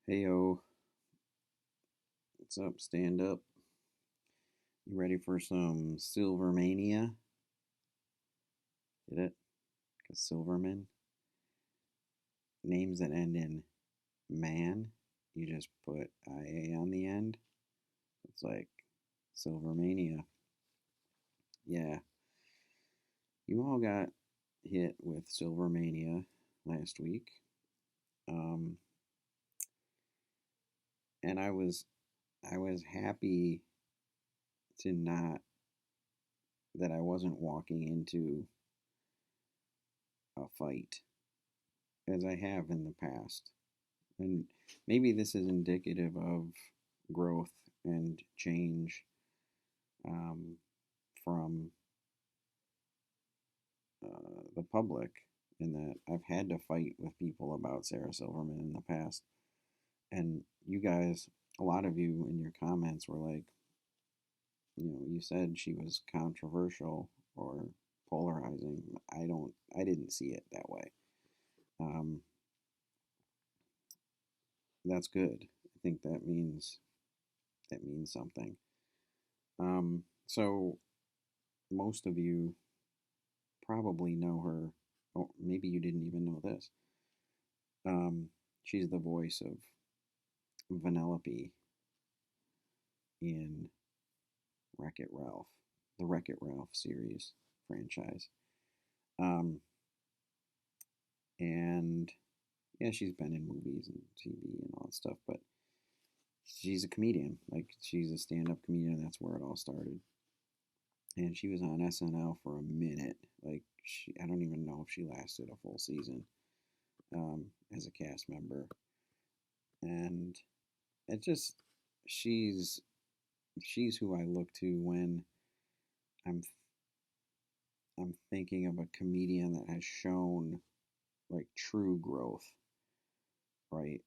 Heyo, what's up? Stand up. You ready for some Silvermania? Get it? Because Silverman, names that end in man, you just put IA on the end. It's like Silvermania. Yeah, you all got hit with Silvermania last week. Um, and I was happy to not that I wasn't walking into a fight as I have in the past. And maybe this is indicative of growth and change um, from the public, in that I've had to fight with people about Sarah Silverman in the past. And you guys, a lot of you in your comments were like, you said she was controversial or polarizing. I didn't see it that way. Um, that's good. I think that means something. So most of you probably know her, or maybe you didn't even know this. She's the voice of Vanellope in Wreck-It Ralph, the Wreck-It Ralph series franchise. Um, and yeah, she's been in movies and TV and all that stuff, but she's a comedian. Like, she's a stand-up comedian. That's where it all started. And she was on SNL for a minute. Like, I don't even know if she lasted a full season as a cast member. And it just, she's she's who I look to when I'm I'm thinking of a comedian that has shown like true growth, right?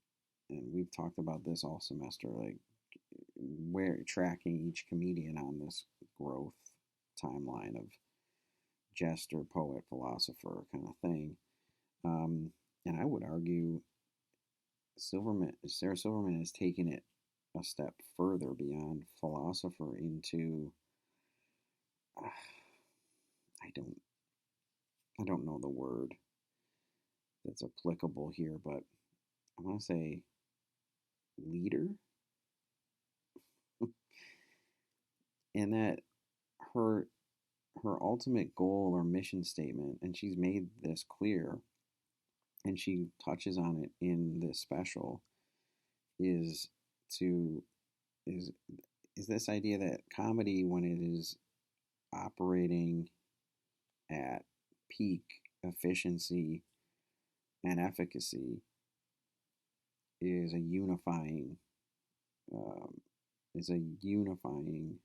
And we've talked about this all semester, like where tracking each comedian on this growth timeline of jester, poet, philosopher kind of thing. And I would argue Sarah Silverman has taken it a step further beyond philosopher into uh, I don't I don't know the word that's applicable here, but I want to say leader, and that her her ultimate goal or mission statement, and she's made this clear, and she touches on it in this special, is to is is this idea that comedy, when it is operating at peak efficiency and efficacy, is a unifying um, is a unifying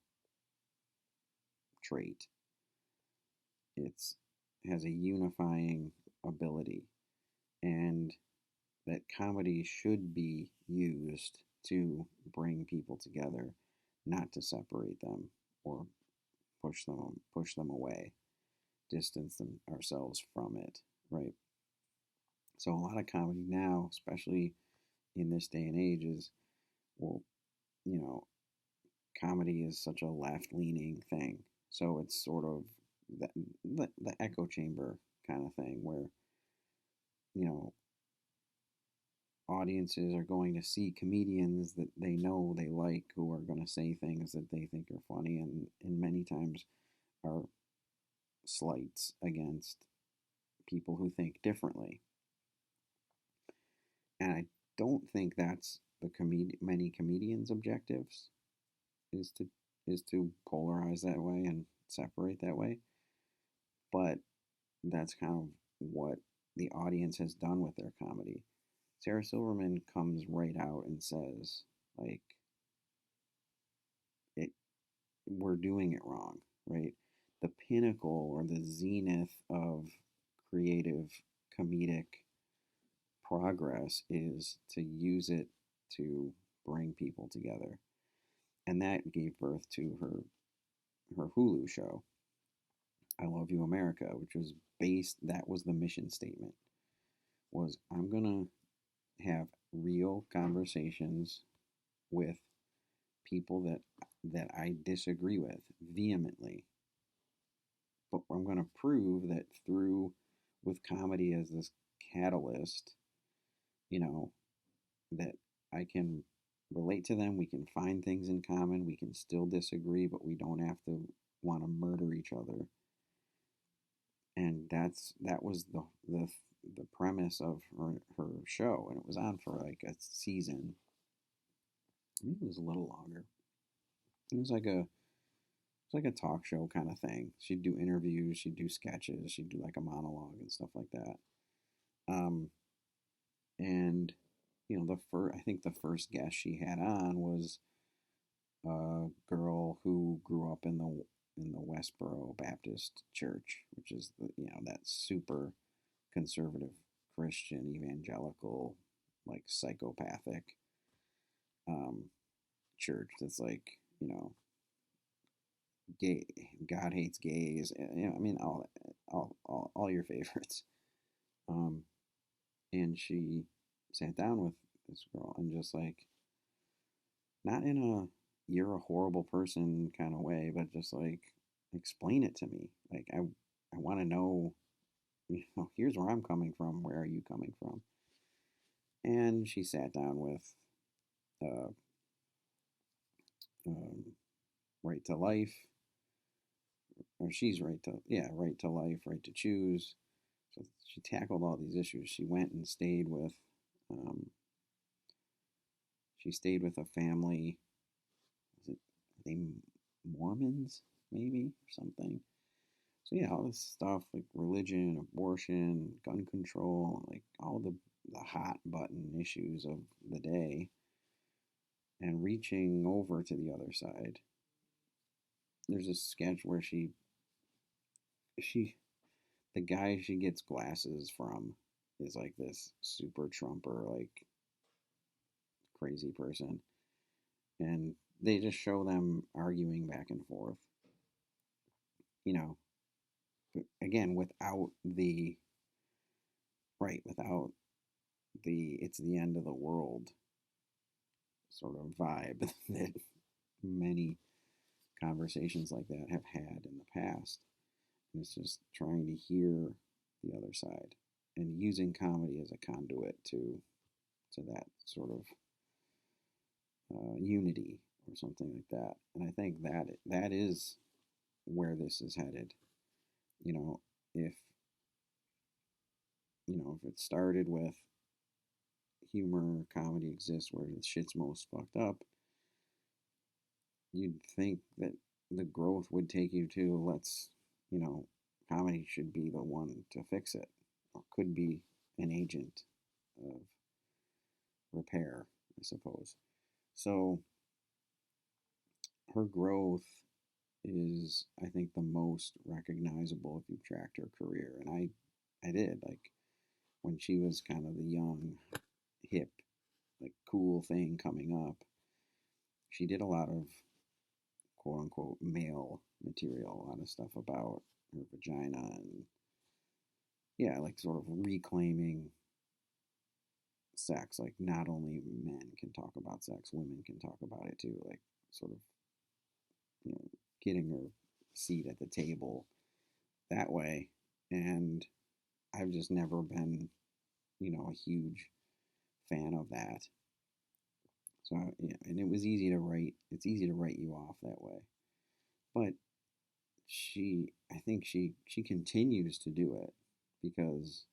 trait. It's has a unifying ability, and that comedy should be used to bring people together, not to separate them or push them away, distance them ourselves from it, right? So a lot of comedy now, especially in this day and age, is, well, you know, comedy is such a left leaning thing. So it's sort of the echo chamber kind of thing where, you know, audiences are going to see comedians that they know they like, who are going to say things that they think are funny, and many times are slights against people who think differently. And I don't think that's many comedians' objectives, is to polarize that way and separate that way. But that's kind of what the audience has done with their comedy. Sarah Silverman comes right out and says, like, it we're doing it wrong, right? The pinnacle or the zenith of creative comedic progress is to use it to bring people together. And that gave birth to her Hulu show, I Love You America, which was that was the mission statement, was I'm going to have real conversations with people that I disagree with vehemently. But I'm going to prove that through with comedy as this catalyst, you know, that I can relate to them. We can find things in common. We can still disagree, but we don't have to want to murder each other. And that was the premise of her show, and it was on for like a season. Maybe it was a little longer. It was like a talk show kind of thing. She'd do interviews, she'd do sketches, she'd do like a monologue and stuff like that. Um, and I think the first guest she had on was a girl who grew up in the Westboro Baptist Church, which is that super conservative Christian evangelical, like psychopathic um, church that's like gay, God hates gays. I mean all your favorites. Um, and she sat down with this girl and just like not in a you're a horrible person kind of way, but just like explain it to me. Like I want to know, here's where I'm coming from. Where are you coming from? And she sat down with uh, um, right to life, or she's right to life, right to choose. So she tackled all these issues. She went and um, a family. Was it are they Mormons maybe or something? So yeah, all this stuff like religion, abortion, gun control, like all the hot button issues of the day, and reaching over to the other side. There's a sketch where she the guy she gets glasses from is like this super Trumper, like crazy person, and they just show them arguing back and forth. You know, but again, without the it's the end of the world sort of vibe that many conversations like that have had in the past. And it's just trying to hear the other side and using comedy as a conduit to that sort of unity or something like that. And I think that is where this is headed. You know, if if it started with humor, comedy exists where the shit's most fucked up, you'd think that the growth would take you to you know, comedy should be the one to fix it, or could be an agent of repair, I suppose. So her growth is, I think, the most recognizable if you've tracked her career. And I did, like, when she was kind of the young, hip, like, cool thing coming up, she did a lot of quote unquote male material, a lot of stuff about her vagina and, yeah, like, sort of reclaiming sex. Like, not only men can talk about sex, women can talk about it too. Like, sort of, you know, getting her seat at the table that way. And I've just never been, a huge fan of that. So yeah, and it was easy to write. It's easy to write you off that way. But I think she continues to do it because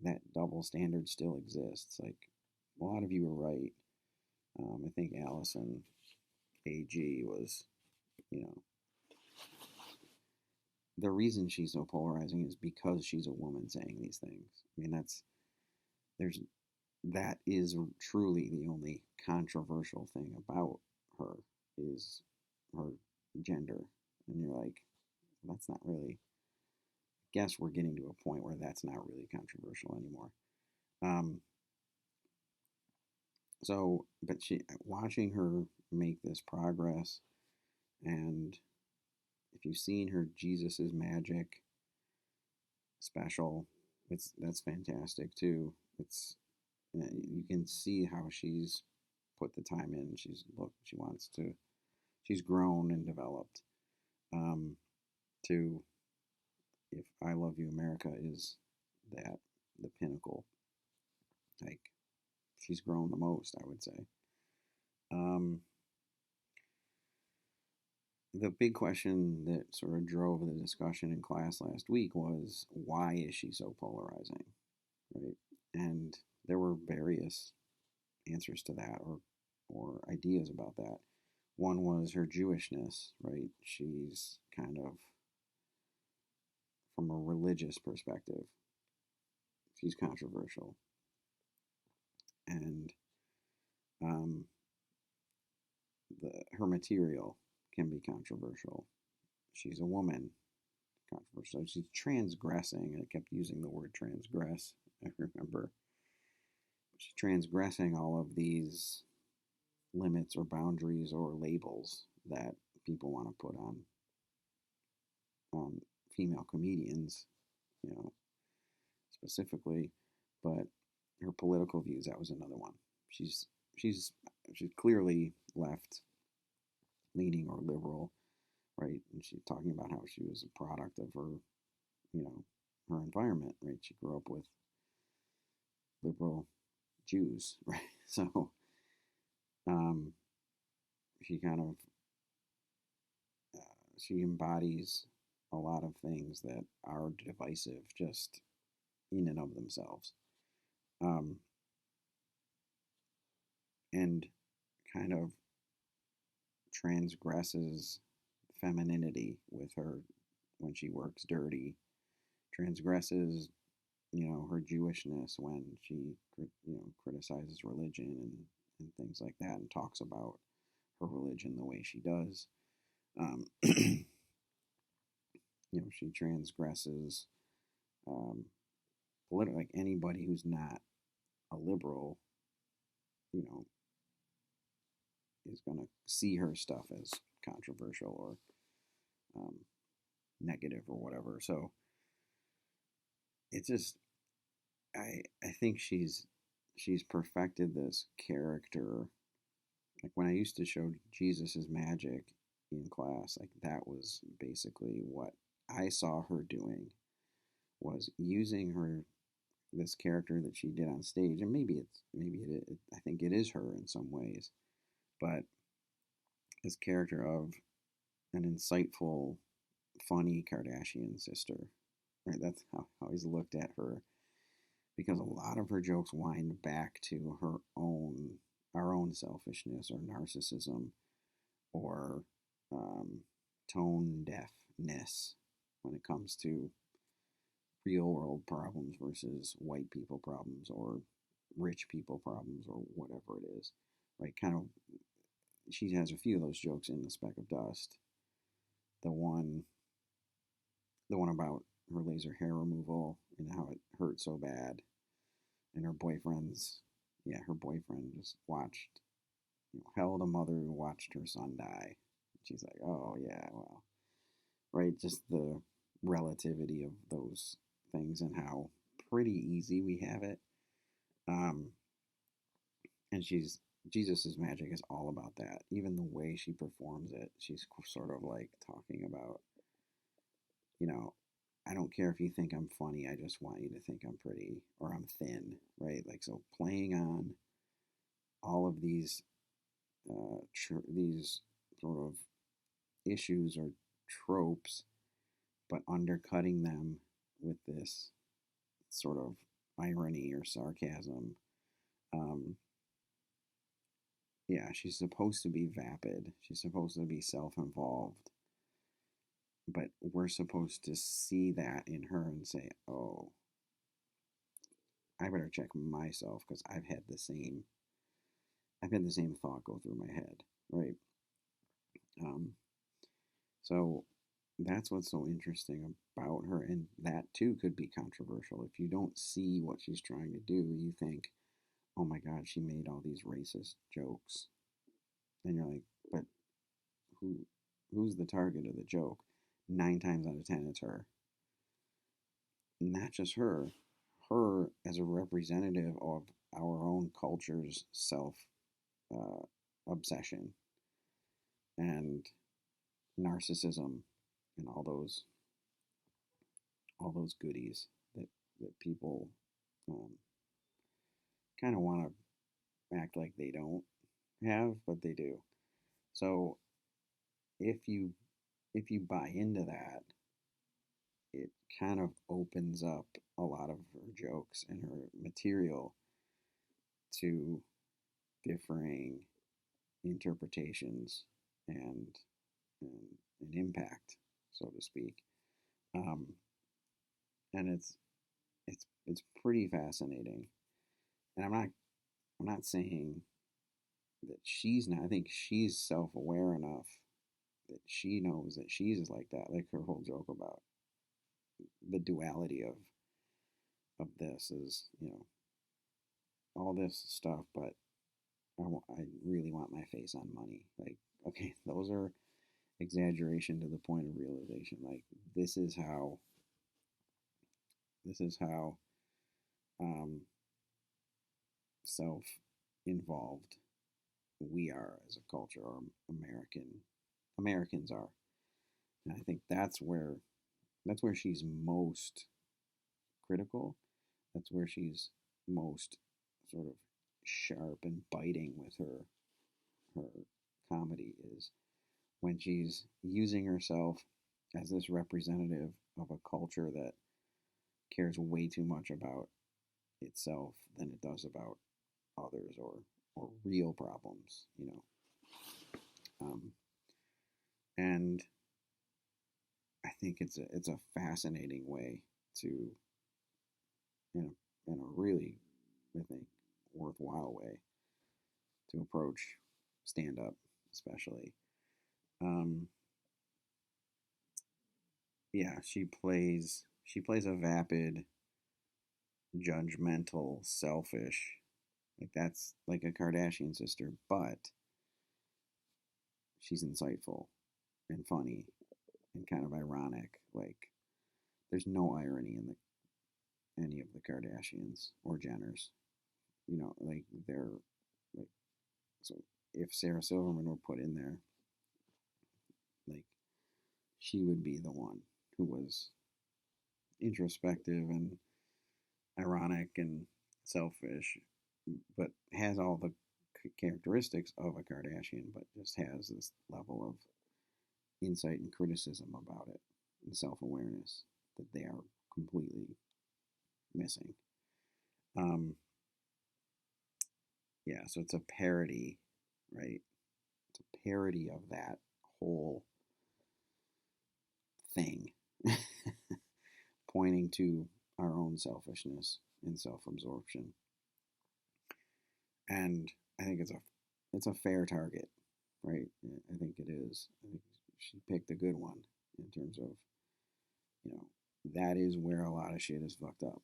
that double standard still exists. Like a lot of you were right. I think Allison AG was, you know, the reason she's so polarizing is because she's a woman saying these things. I mean, there's that is truly the only controversial thing about her is her gender. And you're like, that's not really. Guess we're getting to a point where that's not really controversial anymore. Um, but watching her make this progress, and if you've seen her Jesus is Magic special, that's fantastic too. It's You can see how she's put the time in. She wants to. She's grown and developed. Um, to if I Love You America is that the pinnacle. Like she's grown the most, I would say. Um, the big question that sort of drove the discussion in class last week was why is she so polarizing, right? And there were various answers to that or ideas about that. One was her Jewishness, right? She's kind of from a religious perspective, she's controversial, and um, her material can be controversial. She's a woman, controversial. She's transgressing. I kept using the word transgress. I remember she's transgressing all of these limits or boundaries or labels that people want to put on female comedians, you know, specifically. But her political views, that was another one. She's she's she's clearly left leaning or liberal, right? And she's talking about how she was a product of her, you know, her environment, right? She grew up with liberal Jews, right? So um, she kind of she embodies a lot of things that are divisive just in and of themselves, um, and kind of transgresses femininity with her when she works dirty, transgresses her Jewishness when she criticizes religion and things like that and talks about her religion the way she does. She transgresses like anybody who's not a liberal, you know, is going to see her stuff as controversial or negative or whatever. So it's just I think she's perfected this character. Like when I used to show Jesus's magic in class, like that was basically what I saw her doing, was using her this character that she did on stage, and I think it is her in some ways, but this character of an insightful, funny Kardashian sister, right? That's how I always looked at her, because a lot of her jokes wind back to our own selfishness or narcissism or tone deafness when it comes to real world problems versus white people problems or rich people problems or whatever it is, right? Kind of, she has a few of those jokes in The Speck of Dust. The one, the one about her laser hair removal and how it hurt so bad, and her boyfriend just watched, held a mother who watched her son die. She's like, oh yeah, well, right, just the relativity of those things and how pretty easy we have it. Um, and Jesus's magic is all about that. Even the way she performs it, she's sort of like talking about, you know, I don't care if you think I'm funny. I just want you to think I'm pretty or I'm thin, right? Like, so playing on all of these sort of issues or tropes, but undercutting them with this sort of irony or sarcasm. Um, yeah, she's supposed to be vapid. She's supposed to be self-involved, but we're supposed to see that in her and say, "Oh, I better check myself because I've had the same thought go through my head, right?" Um, so that's what's so interesting about her, and that too could be controversial. If you don't see what she's trying to do, you think, "Oh my God, she made all these racist jokes," and you're like, "But who who's the target of the joke?" 9 times out of 10, it's her. Not just her as a representative of our own culture's self uh, obsession and narcissism and all those goodies that people um, kind of want to act like they don't have, but they do. So if you if you buy into that, it kind of opens up a lot of her jokes and her material to differing interpretations and an impact, so to speak. Um, and it's pretty fascinating. And I'm not saying that she's not. I think she's self aware enough that she knows that she's like that. Like her whole joke about the duality of this is, all this stuff, but I really want my face on money. Like, okay, those are exaggeration to the point of realization. Like, this is how um, self involved we are as a culture, or Americans are. And I think that's where she's most critical. That's where she's most sort of sharp and biting with her comedy, is when she's using herself as this representative of a culture that cares way too much about itself than it does about others, or real problems. Um, and I think it's a fascinating way to, in a really, I think, worthwhile way to approach stand up, especially. Um, yeah, she plays a vapid, judgmental, selfish, like that's like a Kardashian sister, but she's insightful and funny and kind of ironic. Like there's no irony in any of the Kardashians or Jenners. Like they're like, so if Sarah Silverman were put in there, like she would be the one who was introspective and ironic and selfish, but has all the characteristics of a Kardashian, but just has this level of insight and criticism about it and self awareness that they are completely missing. Um, yeah, so it's a parody, right? It's a parody of that whole thing, pointing to our own selfishness and self absorption. And I think it's a fair target, right? I think it is. I think she picked a good one in terms of, you know, that is where a lot of shit is fucked up,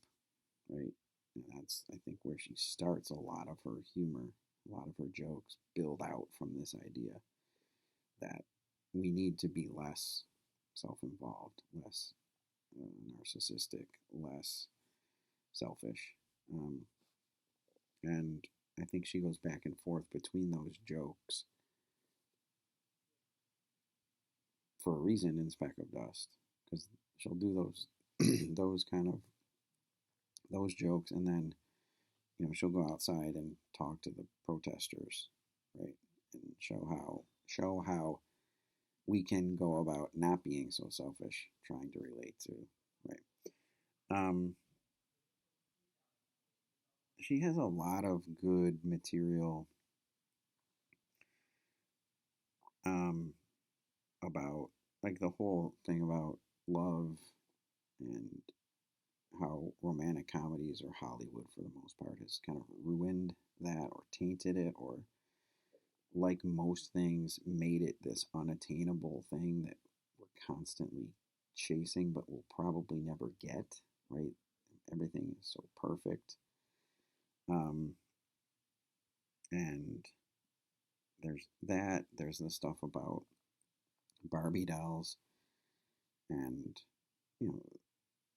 right? And that's, I think, where she starts a lot of her humor, a lot of her jokes build out from this idea that we need to be less self involved, less narcissistic, less selfish. Um, and I think she goes back and forth between those jokes for a reason in Speck of Dust, because she'll do those those kind of those jokes, and then she'll go outside and talk to the protesters, right, and show how we can go about not being so selfish, trying to relate to, right. Um, she has a lot of good material um, about, like, the whole thing about love and how romantic comedies, or Hollywood for the most part, has kind of ruined that or tainted it, or, like most things, made it this unattainable thing that we're constantly chasing but will probably never get, right? Everything is so perfect. Um, and there's the stuff about Barbie dolls, and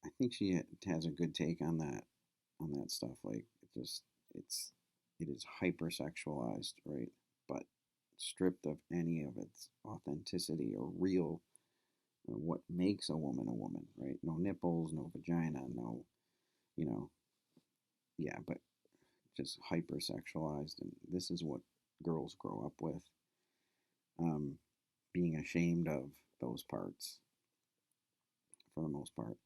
I think she has a good take on that stuff. Like, just it's it is hypersexualized, right? But stripped of any of its authenticity or real what makes a woman, right? No nipples, no vagina, no, you know, yeah, but just hypersexualized, and this is what girls grow up with, um, being ashamed of those parts for the most part,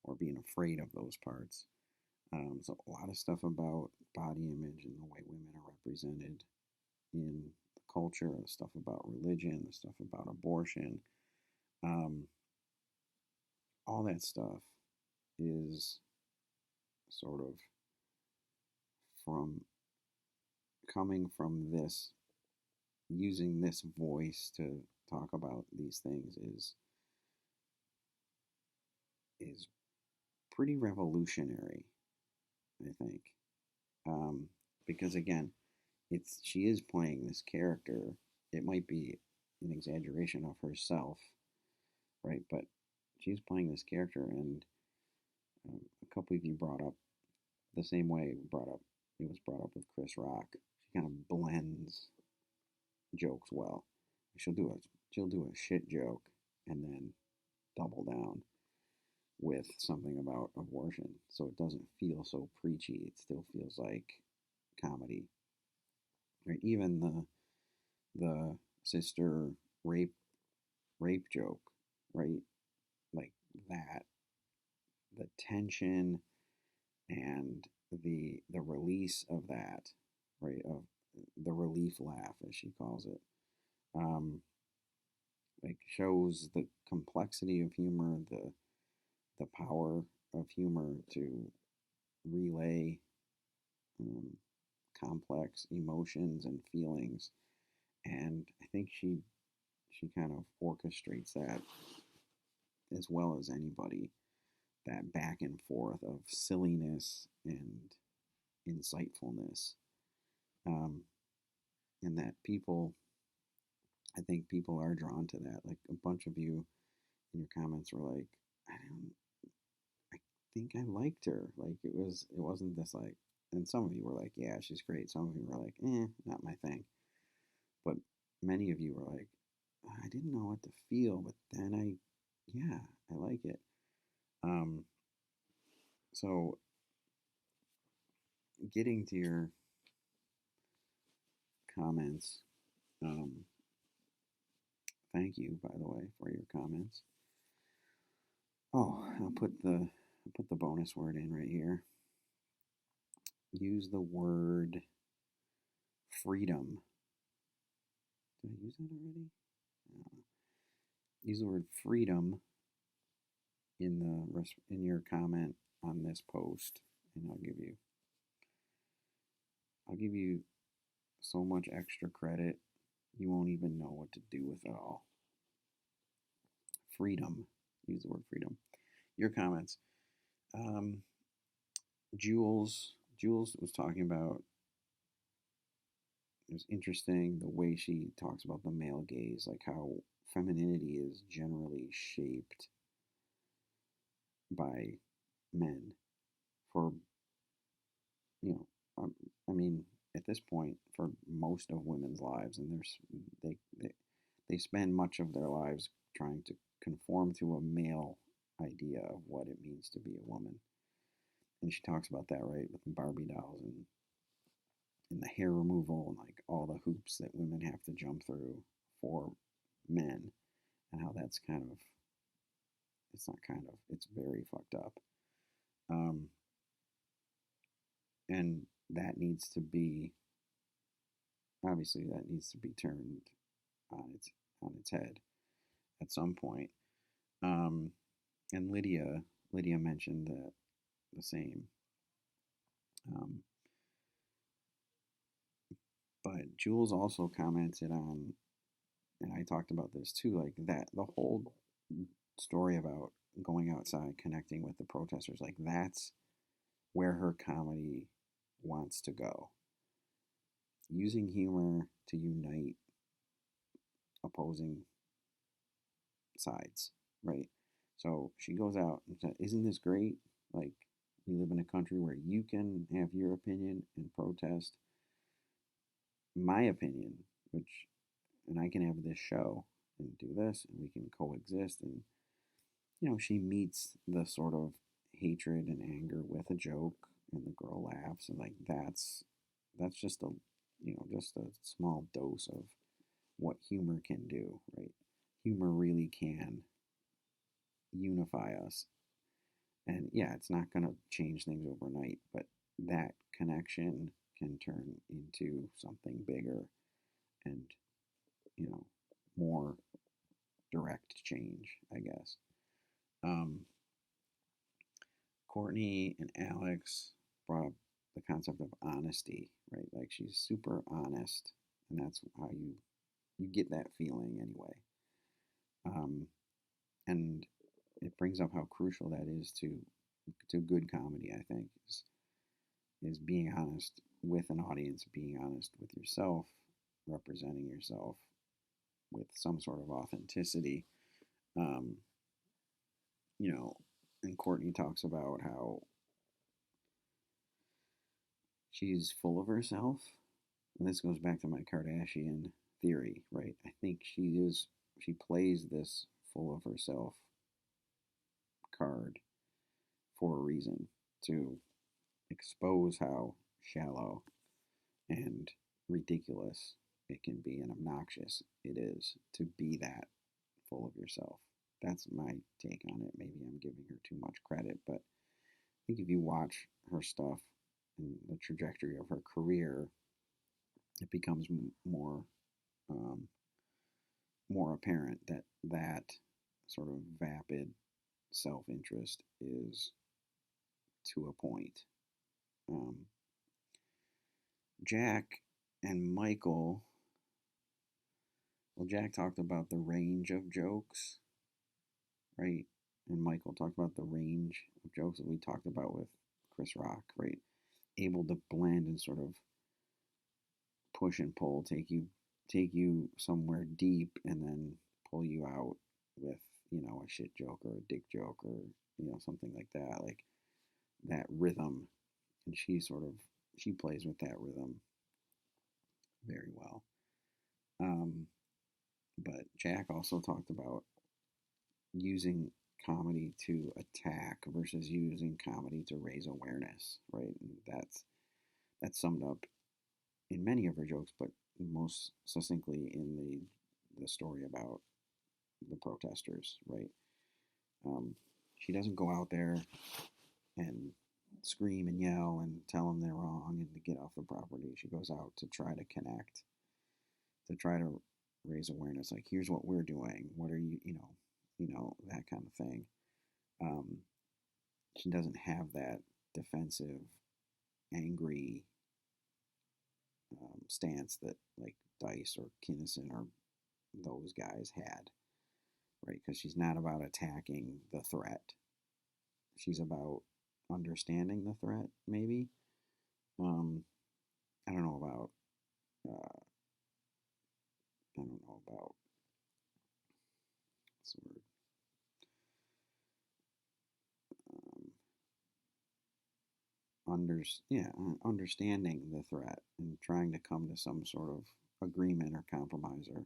or being afraid of those parts. So a lot of stuff about body image and the way women are represented in the culture, stuff about religion, stuff about abortion, um, all that stuff is sort of from coming from this, using this voice to talk about these things is pretty revolutionary, I think, um, because again, it's she is playing this character. It might be an exaggeration of herself, right? But she's playing this character, and a couple of you brought up the same way brought up it was brought up with Chris Rock. She kind of blends jokes well. She'll do a she'll do a shit joke and then double down with something about abortion, so it doesn't feel so preachy. It still feels like comedy, right? Even the sister rape rape joke, right? Like that, the tension and the release of that, right? Of the relief laugh, as she calls it, um, like shows the complexity of humor, the power of humor to relay um, complex emotions and feelings, and I think she kind of orchestrates that as well as anybody. That back and forth of silliness and insightfulness, um, and that people, I think people are drawn to that. Like a bunch of you in your comments were like, I don't, I think I liked her. Like it wasn't this like, and some of you were like, yeah, she's great. Some of you were like, not my thing. But many of you were like, I didn't know what to feel, but then yeah, I like it. Um, so getting to your comments, um, thank you, by the way, for your comments. Oh, I'll put the bonus word in right here. Use the word freedom. Did I use that already? Use the word freedom in in your comment on this post, and I'll give you so much extra credit you won't even know what to do with it all. Freedom. Use the word freedom. Your comments. Um, Jules was talking about, it was interesting the way she talks about the male gaze, like how femininity is generally shaped by men for, you know, I mean, at this point, for most of women's lives, and they spend much of their lives trying to conform to a male idea of what it means to be a woman. And she talks about that, right, with the Barbie dolls and the hair removal and like all the hoops that women have to jump through for men, and how that's kind of, it's not kind of, it's very fucked up. Um, and that needs to be, obviously that needs to be turned on its head at some point. Um, and Lydia mentioned that the same. Um, but Jules also commented on, and I talked about this too, like that the whole story about going outside, connecting with the protesters, like that's where her comedy wants to go. Using humor to unite opposing sides, right? So she goes out and says, "Isn't this great? Like We live in a country where you can have your opinion and protest my opinion, which, and I can have this show and do this, and we can coexist. And, she meets the sort of hatred and anger with a joke, and the girl laughs, and like that's just just a small dose of what humor can do, right? Humor really can unify us. And yeah, it's not going to change things overnight, but that connection can turn into something bigger and, you know, more direct change, I guess. Um, Courtney and Alex brought up the concept of honesty, right? Like she's super honest, and that's how you get that feeling anyway. Um, and it brings up how crucial that is to good comedy. I think is being honest with an audience, being honest with yourself, representing yourself with some sort of authenticity. Um, you know, and Courtney talks about how she's full of herself. And this goes back to my Kardashian theory, right? I think she plays this full of herself card for a reason, to expose how shallow and ridiculous it can be and obnoxious it is to be that full of yourself. That's my take on it. Maybe I'm giving her too much credit, but I think if you watch her stuff and the trajectory of her career, it becomes um, more apparent that that sort of vapid self interest is to a point. Um, Jack and Michael, well, Jack talked about the range of jokes, right? And Michael talked about the range of jokes that we talked about with Chris Rock, right? Able to blend and sort of push and pull, take you somewhere deep, and then pull you out with a shit joke or a dick joke or something like that, like that rhythm. And she plays with that rhythm very well. Um, but Jack also talked about using comedy to attack versus using comedy to raise awareness, right? And that's summed up in many of her jokes, but most succinctly in the story about the protesters, right? Um, she doesn't go out there and scream and yell and tell them they're wrong and to get off the property. She goes out to try to connect, to try to raise awareness. Like, here's what we're doing. What are that kind of thing. Um, she doesn't have that defensive, angry stance that like Dice or Kinnison or those guys had, right? Because she's not about attacking the threat. She's about understanding the threat, maybe. Um, I don't know about. Uh, I don't know about. What's the word? Um, Understanding the threat and trying to come to some sort of agreement or compromise or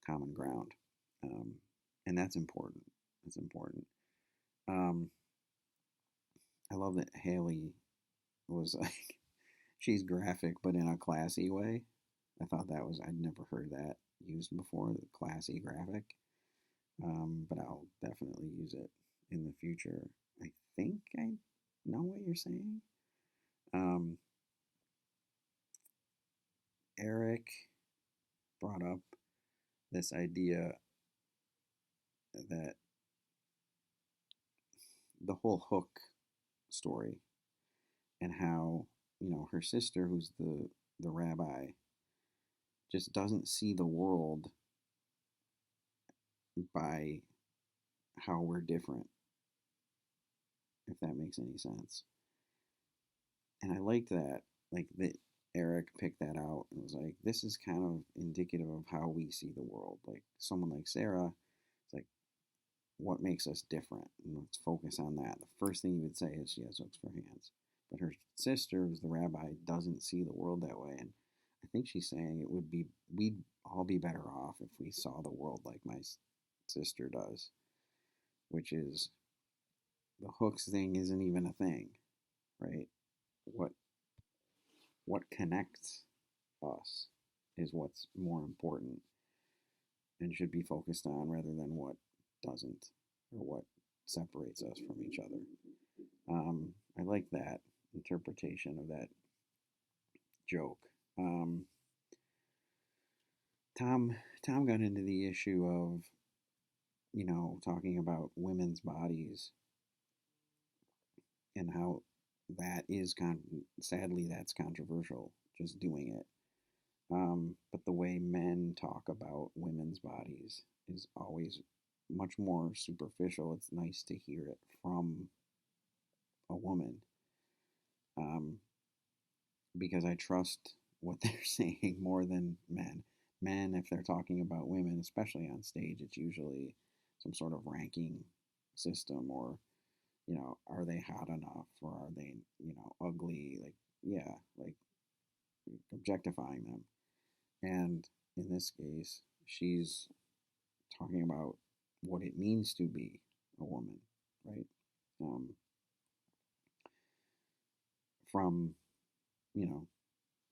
common ground. Um, and that's important. That's important. Um, I love that Haley was like, she's graphic, but in a classy way. I thought that was, I'd never heard that used before, the classy graphic. But I'll definitely use it in the future. I think I know what you're saying. Um, Eric brought up this idea that the whole Hook story and how her sister, who's the rabbi, just doesn't see the world by how we're different, if that makes any sense. And I liked that, like that Eric picked that out and was like, this is kind of indicative of how we see the world. Like someone like Sarah, it's like what makes us different, and let's focus on that. The first thing you would say is she has hooks for hands. But her sister, who's the rabbi, doesn't see the world that way. And I think she's saying it would be, we'd all be better off if we saw the world like my sister does, which is the hooks thing isn't even a thing, right? What what connects us is what's more important and should be focused on rather than what doesn't or what separates us from each other. I like that interpretation of that joke. Um, Tom got into the issue of talking about women's bodies and how that is sadly that's controversial just doing it. But the way men talk about women's bodies is always much more superficial. It's nice to hear it from a woman, um, because I trust what they're saying more than men. Men, if they're talking about women, especially on stage, it's usually some sort of ranking system, or are they hot enough, or are they ugly? Like, yeah, like objectifying them. And in this case, she's talking about what it means to be a woman, right? Um, from you know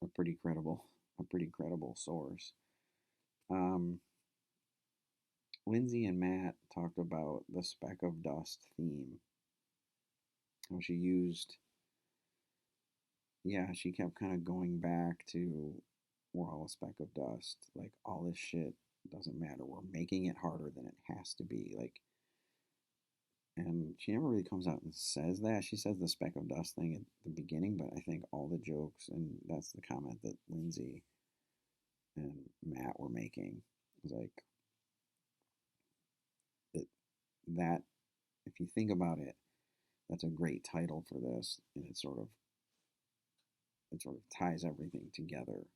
a pretty credible source. Um, Lindsay and Matt talked about the speck of dust theme. How she used, yeah, she kept kind of going back to we're all a speck of dust. Like all this shit doesn't matter. We're making it harder than it has to be. Like, and she never really comes out and says that. She says the speck of dust thing at the beginning, but I think all the jokes, and that's the comment that Lindsay and Matt were making, was like that, that if you think about it, that's a great title for this, and it sort of ties everything together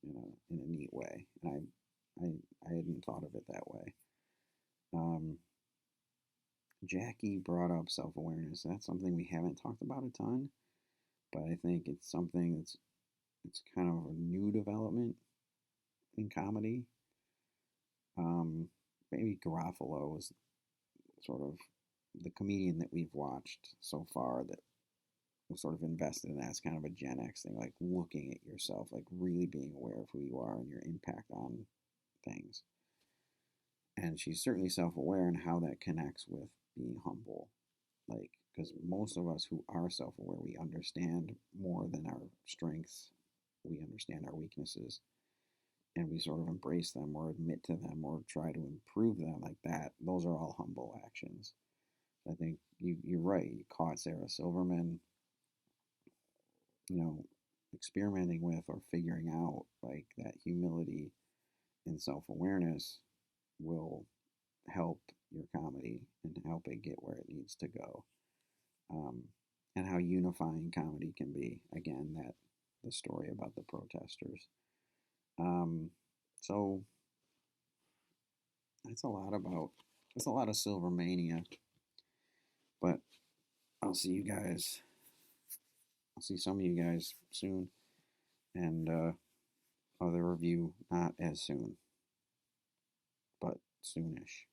in a neat way. And I hadn't thought of it that way. Um, Jackie brought up self awareness. That's something we haven't talked about a ton, but I think it's something it's kind of a new development in comedy. Um, Maybe Garofalo was sort of the comedian that we've watched so far that was sort of invested in that as kind of a Gen X thing, like looking at yourself, like really being aware of who you are and your impact on things. And she's certainly self aware and how that connects with being humble. Like, because most of us who are self aware, we understand more than our strengths, we understand our weaknesses, and we sort of embrace them or admit to them or try to improve them like that. Those are all humble actions. I think you're right. You caught Sarah Silverman, you know, experimenting with or figuring out like that humility and self awareness will help your comedy and help it get where it needs to go. Um, and how unifying comedy can be. Again, that the story about the protesters. Um, so that's a lot about that's a lot of Silvermania. But I'll see you guys. I'll see some of you guys soon, and other review not as soon, but soonish.